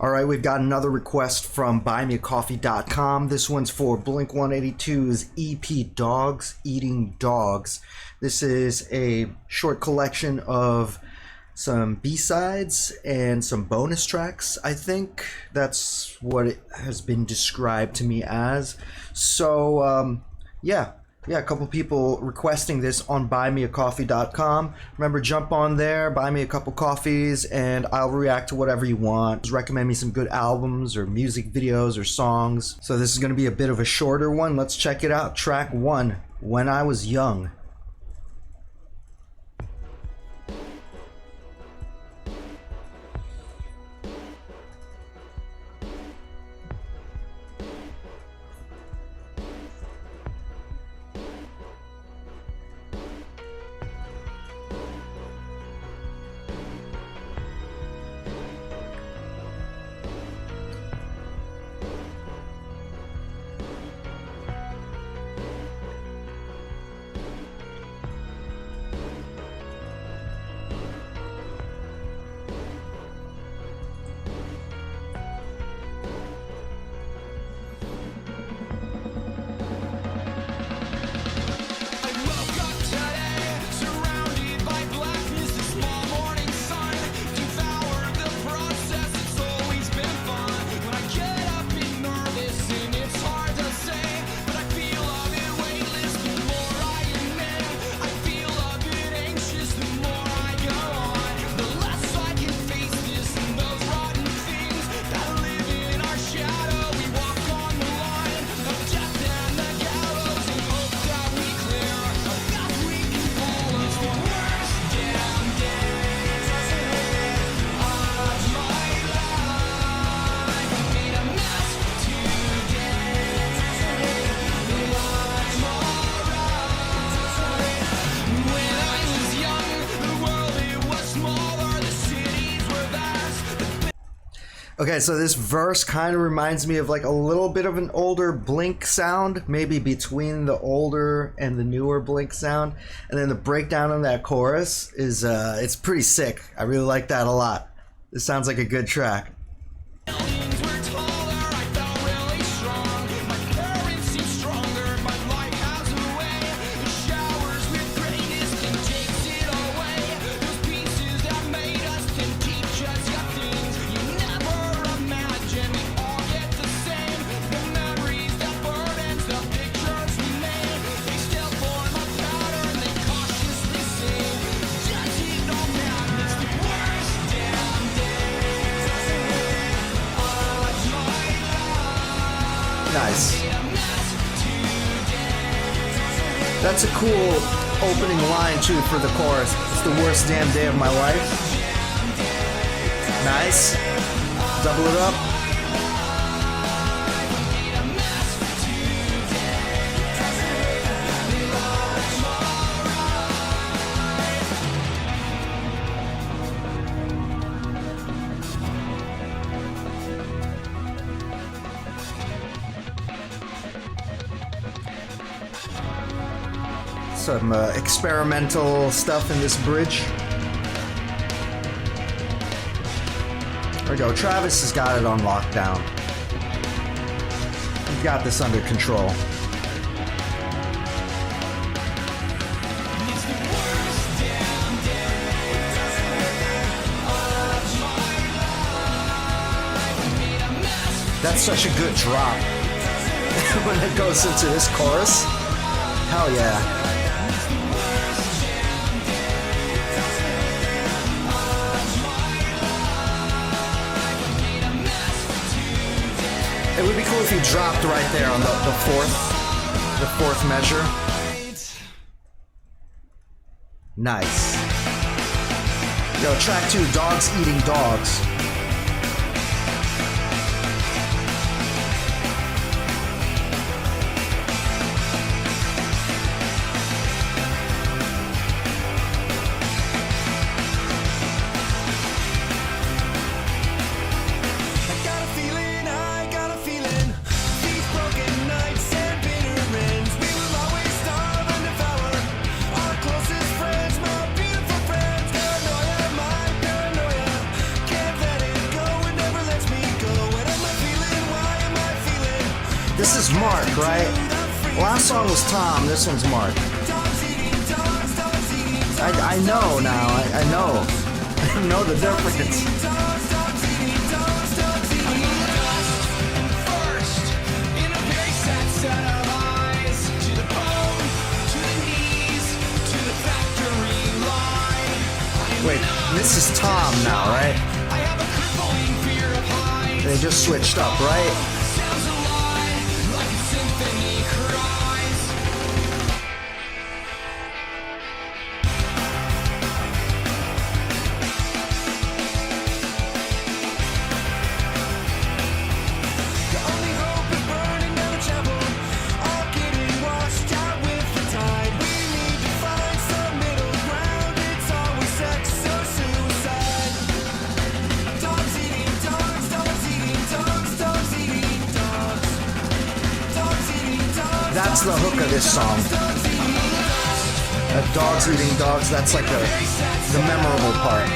All right, we've got another request from buymeacoffee.com. This one's for Blink-182's EP Dogs Eating Dogs. This is a short collection of some B-sides and some bonus tracks, I think. That's what it has been described to me as. So, yeah, a couple people requesting this on buymeacoffee.com. Remember, jump on there, buy me a couple coffees, and I'll react to whatever you want. Just recommend me some good albums or music videos or songs. So this is going to be a bit of a shorter one. Let's check it out. Track 1, When I Was Young. Okay, so this verse kind of reminds me of like a little bit of an older Blink sound, maybe between the older and the newer Blink sound. And then the breakdown on that chorus is, it's pretty sick. I really like that a lot. This sounds like a good track. Nice. That's a cool opening line too for the chorus. It's the worst damn day of my life. Nice. Double it up. Some experimental stuff in this bridge. There we go. Travis has got it on lockdown. He's got this under control. That's such a good drop when it goes into this chorus. Hell yeah. It would be cool if you dropped right there on the fourth measure. Nice. Yo, track 2, Dogs Eating Dogs. Closest friends, my beautiful friends, paranoia, my paranoia. This is Mark, right? Last song was Tom, this one's Mark. I know now, I know. I know the difference. Wait, this is Tom now, right? They just switched up, right? That's the hook of this song. Dogs eating dogs, that's like the memorable part.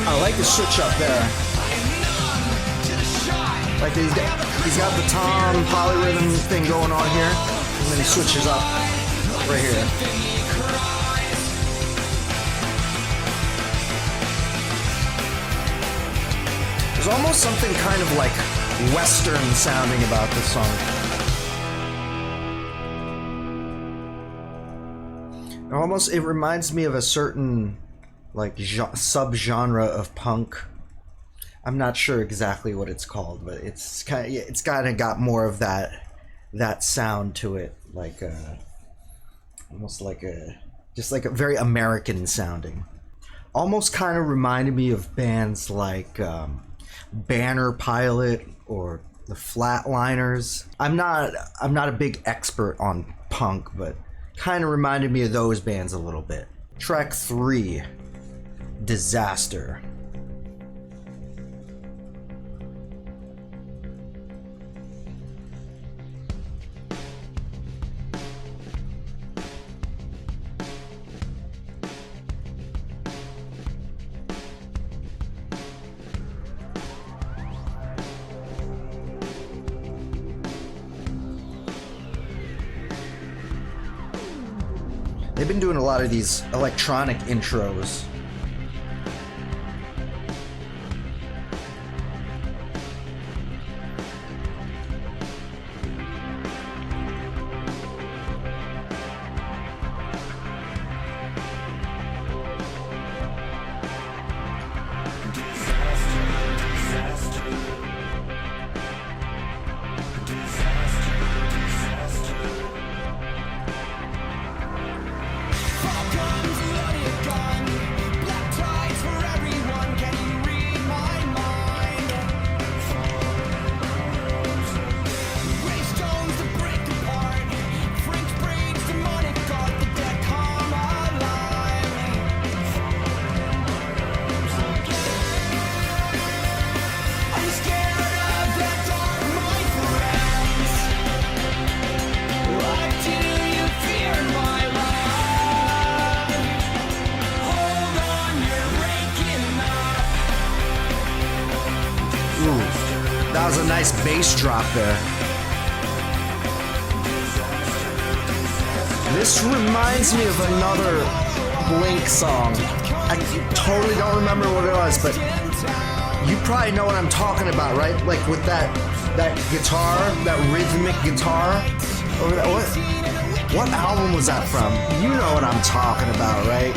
I like the switch up there. Like he's got the tom polyrhythm thing going on here, and then he switches up right here. There's almost something kind of like Western sounding about this song. It reminds me of a certain like subgenre of punk. I'm not sure exactly what it's called, but it's kind of got more of that sound to it, like almost like a very American sounding. Almost kind of reminded me of bands like Banner Pilot or the Flatliners. I'm not a big expert on punk, but kind of reminded me of those bands a little bit. Track 3, Disaster. They've been doing a lot of these electronic intros. That was a nice bass drop there. This reminds me of another Blink song. I totally don't remember what it was, but you probably know what I'm talking about, right? Like with that guitar, that rhythmic guitar. What album was that from? You know what I'm talking about, right?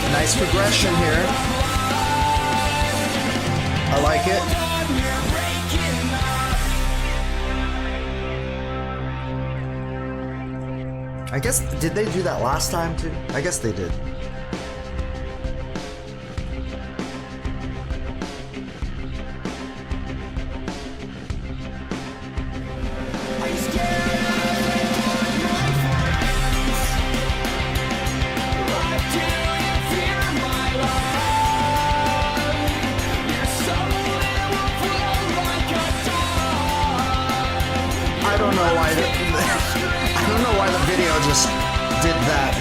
Nice progression here. I like it. I guess, did they do that last time too? I guess they did. I don't know why the video just did that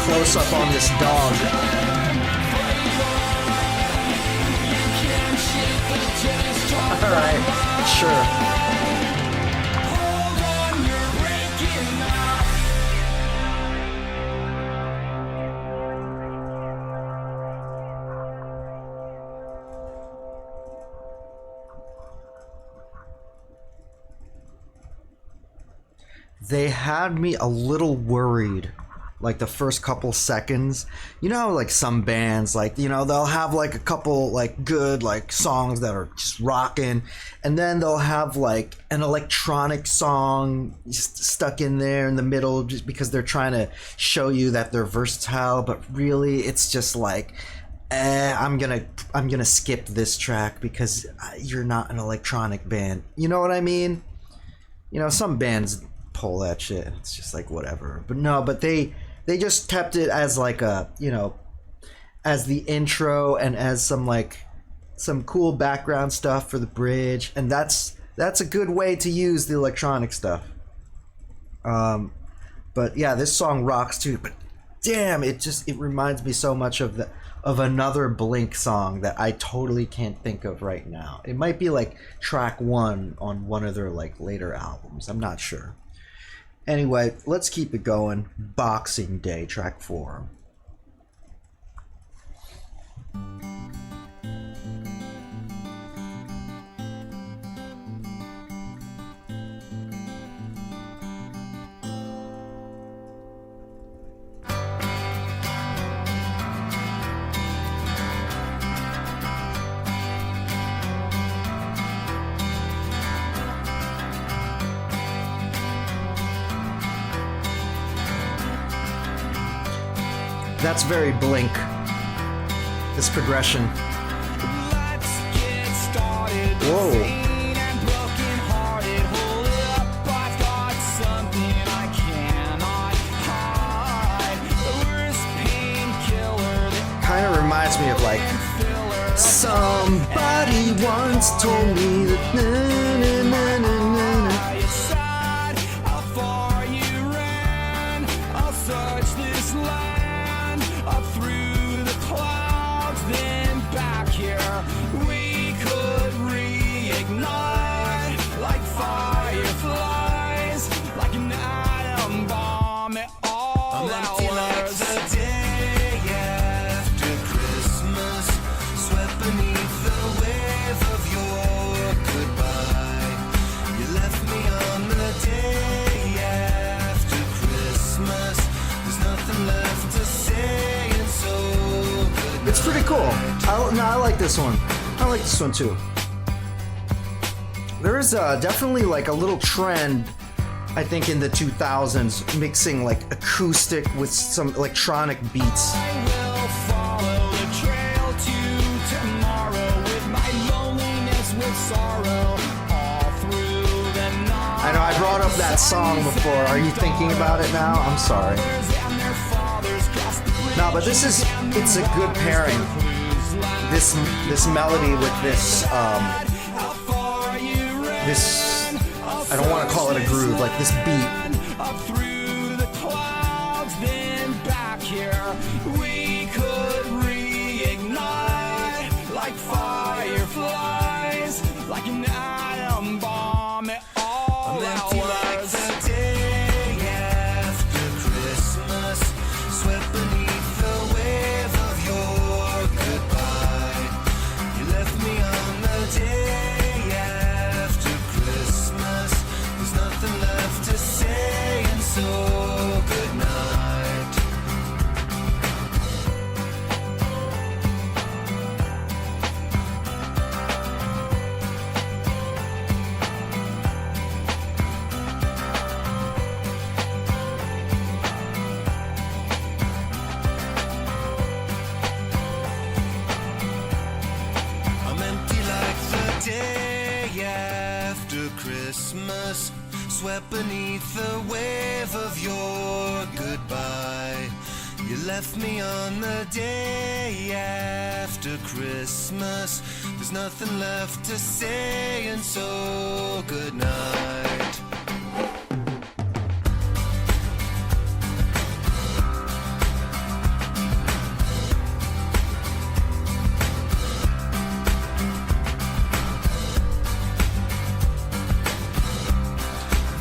close up on this dog. Alright, sure. They had me a little worried, like the first couple seconds. You know how like some bands, like, you know, they'll have like a couple like good like songs that are just rocking, and then they'll have like an electronic song just stuck in there in the middle just because they're trying to show you that they're versatile, but really it's just like, I'm gonna skip this track because you're not an electronic band. You know what I mean? You know, some bands pull that shit. It's just like whatever. But no, but they just kept it as like a, you know, as the intro and as some cool background stuff for the bridge, and that's a good way to use the electronic stuff. But yeah, this song rocks too. But damn, it reminds me so much of another Blink song that I totally can't think of right now. It might be like track 1 on one of their like later albums. I'm not sure. Anyway, let's keep it going. Boxing Day, track 4. That's very Blink, this progression. Let's get started. Whoa. And brokenhearted. Hold it up, I've got something I cannot hide. The worst painkiller that Kind of reminds me of like, somebody once told me that na, na, na, na, na. it's sad how far you ran. I'll search this land up through the clouds, then back here. We could reignite like fireflies, like an atom bomb at all hours. The day after Christmas, swept beneath the wave of your goodbye. You left me on the day after Christmas. There's nothing left to say, and so good. It's pretty cool. I like this one. I like this one too. There is definitely like a little trend, I think, in the 2000s, mixing like acoustic with some electronic beats. I will follow the trail to tomorrow with my loneliness, with sorrow all through the night. I know I brought up loved that song before. Are you thinking about it now? I'm sorry. No, but it's a good pairing. This melody with this, I don't want to call it a groove, like this beat. Up through the clouds, then back here, we could reignite like fireflies, like an atom bomb at all Empty like hours. the day after Christmas, swept beneath the wave of your goodbye. You left me on the day after Christmas. There's nothing left to say, and so good night. I'm empty like the day after Christmas, swept beneath the wave of your goodbye. You left me on the day after Christmas. There's nothing left to say, and so good night.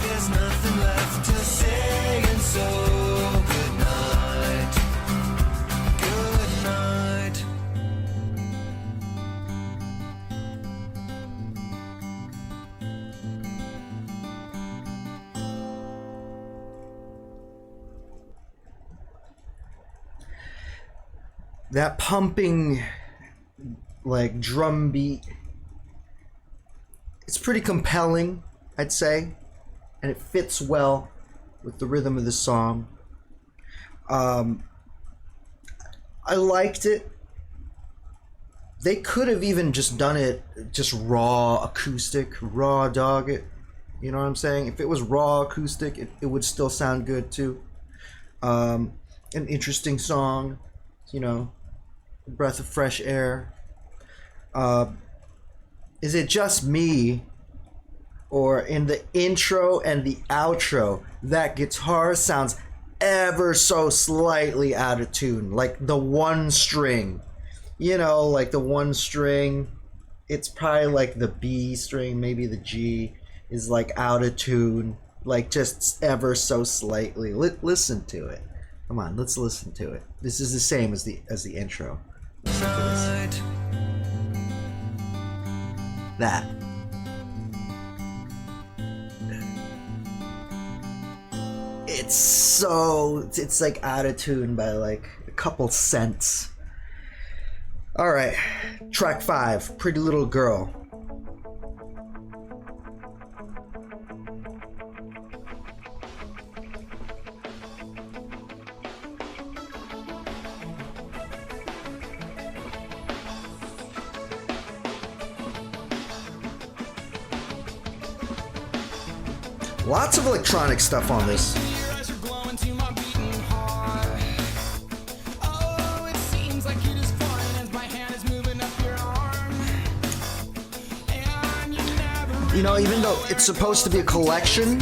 There's nothing left to say, and so good night. Good night. That pumping, like, drum beat, it's pretty compelling, I'd say, and it fits well with the rhythm of the song. I liked it. They could have even just done it just raw acoustic, raw dog it. You know what I'm saying? If it was raw acoustic, it would still sound good too. An interesting song, you know, a breath of fresh air. Is it just me, or in the intro and the outro, that guitar sounds ever so slightly out of tune, like the one string, you know, like the one string, it's probably like the B string, maybe the G is like out of tune, like just ever so slightly. Listen to it. Come on, let's listen to it. This is the same as the intro. Listen to this. That. It's like out of tune by like a couple cents. All right, track 5, Pretty Little Girl. Lots of electronic stuff on this. You know, even though it's supposed to be a collection,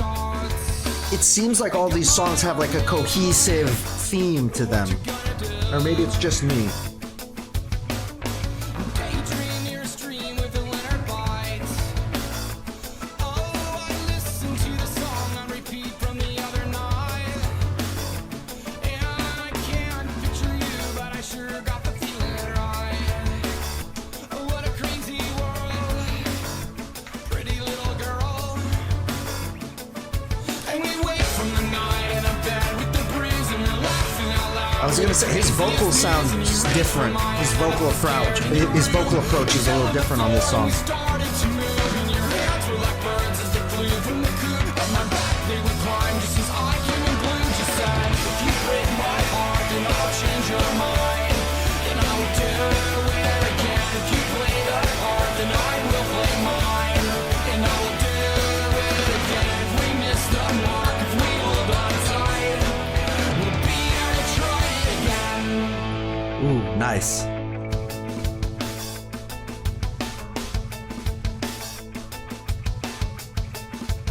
it seems like all these songs have like a cohesive theme to them. Or maybe it's just me. I was gonna say his vocals sound just different. His vocal approach is a little different on this song. And I will do it again if we miss the Nice.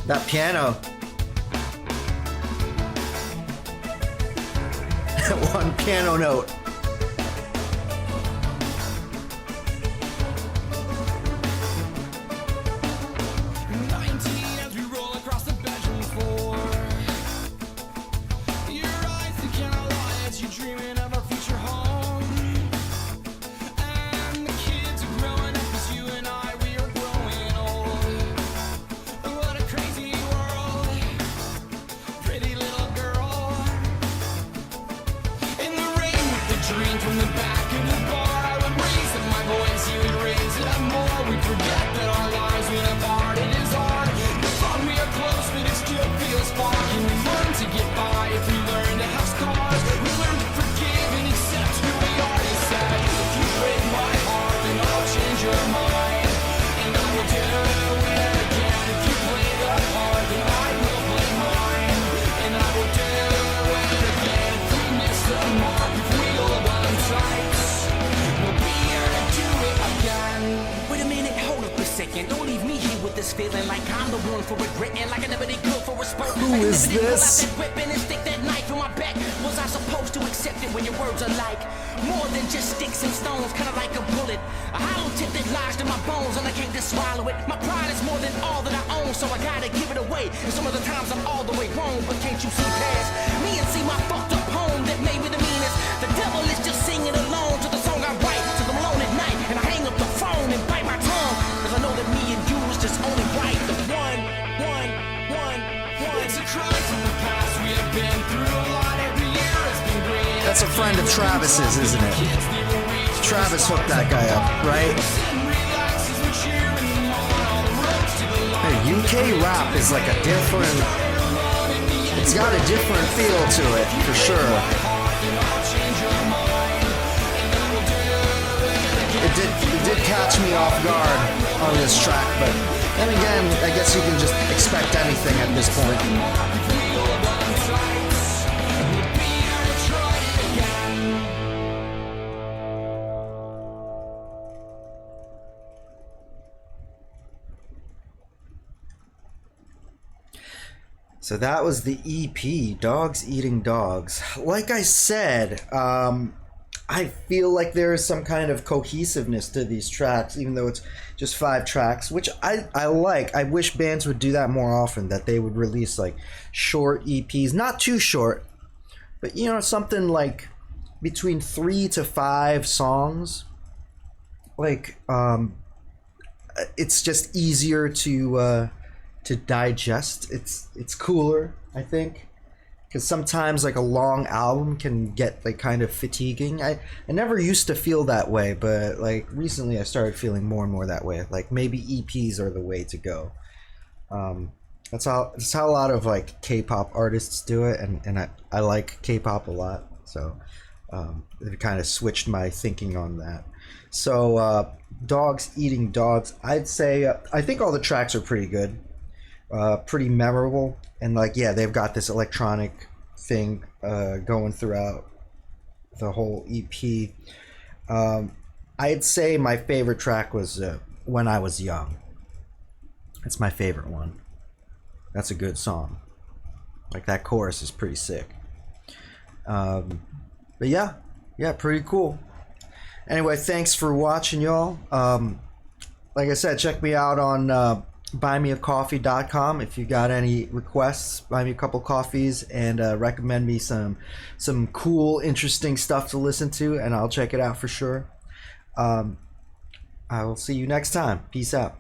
That piano. One piano note. Feeling like I'm the one for regretting, like I never did good for respect. Who is this? Whipping and stick that knife in my back. Was I supposed to accept it when your words are like more than just sticks and stones, kind of like a bullet, a hollow tip that lodged in my bones, and I can't just swallow it. My pride is more than all that I own, so I gotta give it away. And some of the times I'm all the way wrong, but can't you see past me and see my fucked up home that made me the meanest? The devil is just singing along to the song I write, till I'm alone at night, and I hang up the phone and bite my tongue, cause I know that me and you is just only right. The one. It's a cry from the past. We have been through a lot. Every year has been great. That's a friend of Travis's, isn't it? Travis hooked that guy up, right? Hey, UK rap is like a different... It's got a different feel to it, for sure. It did catch me off guard on this track, but then again, I guess you can just expect anything at this point. So that was the EP, Dogs Eating Dogs. Like I said, I feel like there is some kind of cohesiveness to these tracks, even though it's just 5 tracks, which I like. I wish bands would do that more often, that they would release like short EPs, not too short, but you know, something like between 3 to 5 songs. Like, it's just easier to digest. It's cooler, I think, because sometimes like a long album can get like kind of fatiguing. I never used to feel that way, but like recently I started feeling more and more that way. Like maybe EPs are the way to go. That's how a lot of like K-pop artists do it, and I like K-pop a lot, so it kind of switched my thinking on that. So Dogs Eating Dogs, I'd say I think all the tracks are pretty good. Pretty memorable, and like, yeah, they've got this electronic thing going throughout the whole EP. I'd say my favorite track was When I Was Young. That's my favorite one. That's a good song. Like, that chorus is pretty sick. But yeah, pretty cool. Anyway, thanks for watching, y'all. Like I said, check me out on buymeacoffee.com if you got any requests. Buy me a couple coffees and recommend me some cool, interesting stuff to listen to, and I'll check it out for sure. I will see you next time. Peace out.